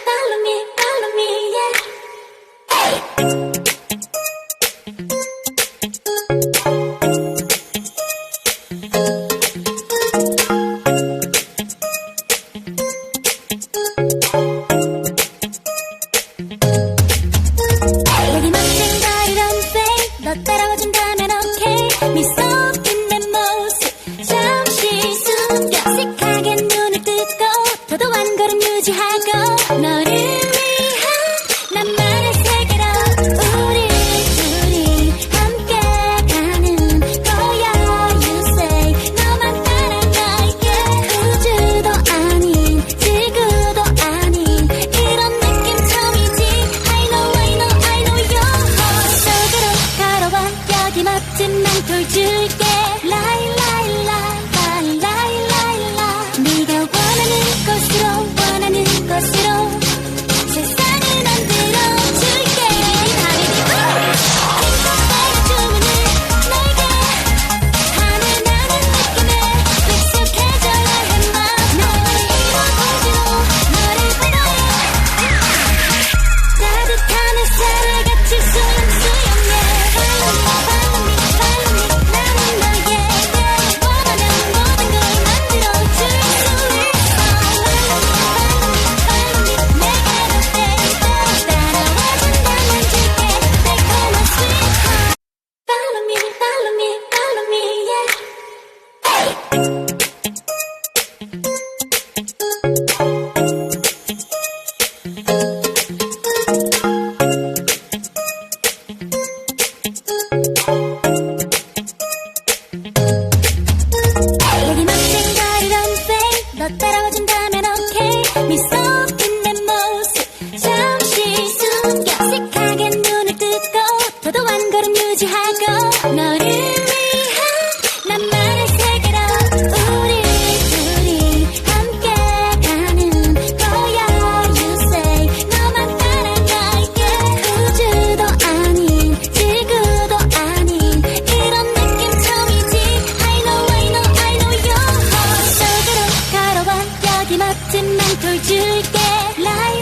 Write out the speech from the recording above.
follow me, yeah. 여기 멋진 거리 don't fake 너 따라와준다면 okay 미소 핀 내 모습 잠시 숨겨 씩하게 눈을 뜨고 더도 한 걸음 유지하고 너를 위한 나만의 세계로 우리 둘이 함께 가는 거야 You say 너만 따라갈게 우주도 아닌 지구도 아닌 이런 느낌 처음이지 I know your 속으로 걸어와 여기 멋진 멘토 줄게 Lie lie lie lie lie lie lie 네가 원하는 곳으로 세상을 만들어줄게 행복한 주문을 내게 하늘나는 느낌에 익숙해져야 해 너를 잃어보지로 너를 바라해 따뜻한 햇살을 같이 수영해 Follow me 나는 너에게 원하는 모든 걸 만들어줄 수 있어 Follow me, yeah. 여기 멋진 거리 don't fake 너 따라와준다면 okay 미소 핀 내 모습 잠시 숨겨 씩하게 눈을 뜨고 더도 한 걸음 유지하고 너를 위한 나만의 세계로 우리 둘이 함께 가는 거야 You say 너만 따라갈게 우주도 아닌 지구도 아닌 이런 느낌 처음이지 I know your 속으로 걸어와 여기 멋진 멘토 줄게 Lie